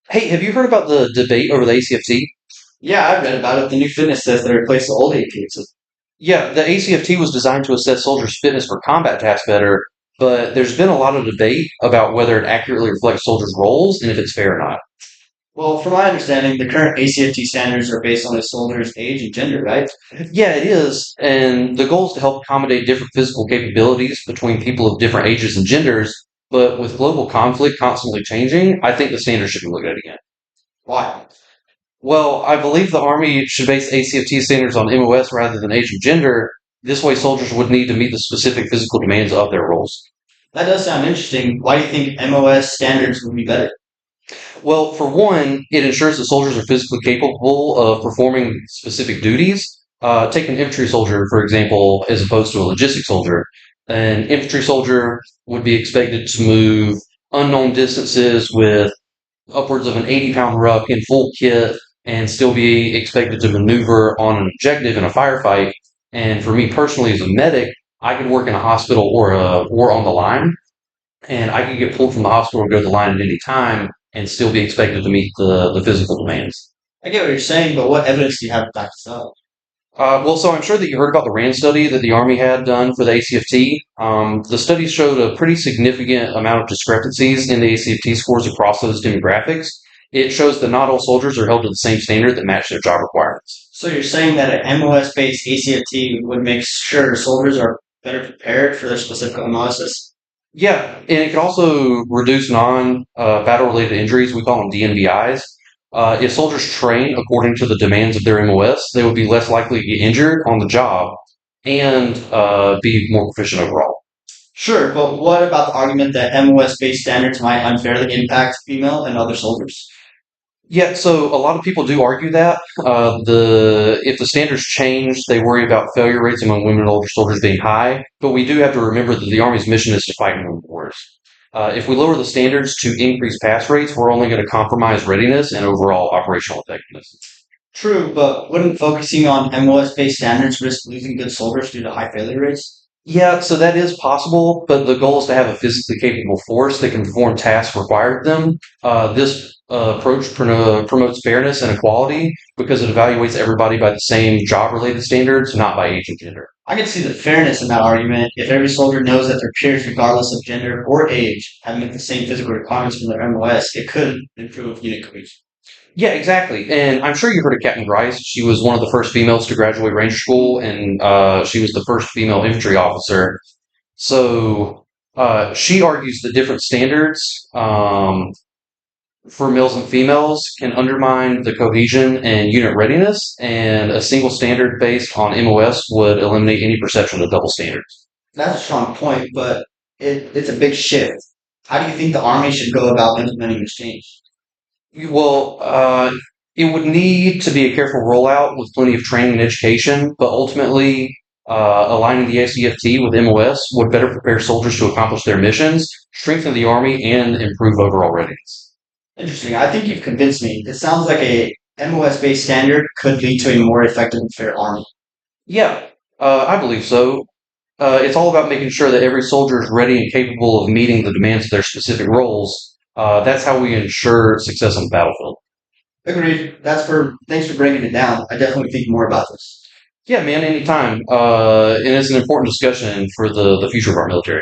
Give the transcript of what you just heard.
Hey, have you heard about the debate over the ACFT? Yeah, I read about it. The new fitness test that replaced the old APs. Yeah, the ACFT was designed to assess soldiers' fitness for combat tasks better, but there's been a lot of debate about whether it accurately reflects soldiers' roles and if it's fair or not. Well, from my understanding, the current ACFT standards are based on a soldier's age and gender, right? Yeah, it is, and the goal is to help accommodate different physical capabilities between people of different ages and genders, but with global conflict constantly changing, I think the standards should be looked at again. Why? Well, I believe the Army should base ACFT standards on MOS rather than age and gender. This way, soldiers would need to meet the specific physical demands of their roles. That does sound interesting. Why do you think MOS standards would be better? Well, for one, it ensures that soldiers are physically capable of performing specific duties. Take an infantry soldier, for example, as opposed to a logistic soldier. An infantry soldier would be expected to move unknown distances with upwards of an 80-pound ruck in full kit and still be expected to maneuver on an objective in a firefight. And for me personally, as a medic, I could work in a hospital or on the line, and I could get pulled from the hospital and go to the line at any time and still be expected to meet the physical demands. I get what you're saying, but what evidence do you have to back this up? Well, so I'm sure that you heard about the RAND study that the Army had done for the ACFT. The study showed a pretty significant amount of discrepancies in the ACFT scores across those demographics. It shows that not all soldiers are held to the same standard that match their job requirements. So you're saying that an MOS-based ACFT would make sure soldiers are better prepared for their specific analysis? Yeah, and it could also reduce non-battle related injuries. We call them DNVIs. If soldiers train according to the demands of their MOS, they would be less likely to get injured on the job and be more proficient overall. Sure, but what about the argument that MOS-based standards might unfairly impact female and other soldiers? Yeah, so a lot of people do argue that the if the standards change, they worry about failure rates among women and older soldiers being high. But we do have to remember that the Army's mission is to fight in wars. If we lower the standards to increase pass rates, we're only going to compromise readiness and overall operational effectiveness. True, but wouldn't focusing on MOS-based standards risk losing good soldiers due to high failure rates? Yeah, so that is possible, but the goal is to have a physically capable force that can perform tasks required of them. This approach promotes fairness and equality because it evaluates everybody by the same job-related standards, not by age and gender. I can see the fairness in that argument. If every soldier knows that their peers, regardless of gender or age, have met the same physical requirements from their MOS, it could improve unit cohesion. Yeah, exactly. And I'm sure you heard of Captain Rice. She was one of the first females to graduate Ranger School, and she was the first female infantry officer. So she argues that different standards for males and females can undermine the cohesion and unit readiness, and a single standard based on MOS would eliminate any perception of double standards. That's a strong point, but it's a big shift. How do you think the Army should go about implementing this change? Well, it would need to be a careful rollout with plenty of training and education, but ultimately, aligning the ACFT with MOS would better prepare soldiers to accomplish their missions, strengthen the Army, and improve overall readiness. Interesting. I think you've convinced me. It sounds like a MOS-based standard could lead to a more effective and fair Army. Yeah, I believe so. It's all about making sure that every soldier is ready and capable of meeting the demands of their specific roles. That's how we ensure success on the battlefield. Agreed. Thanks for breaking it down. I definitely think more about this. Yeah, man, anytime. And it's an important discussion for the future of our military.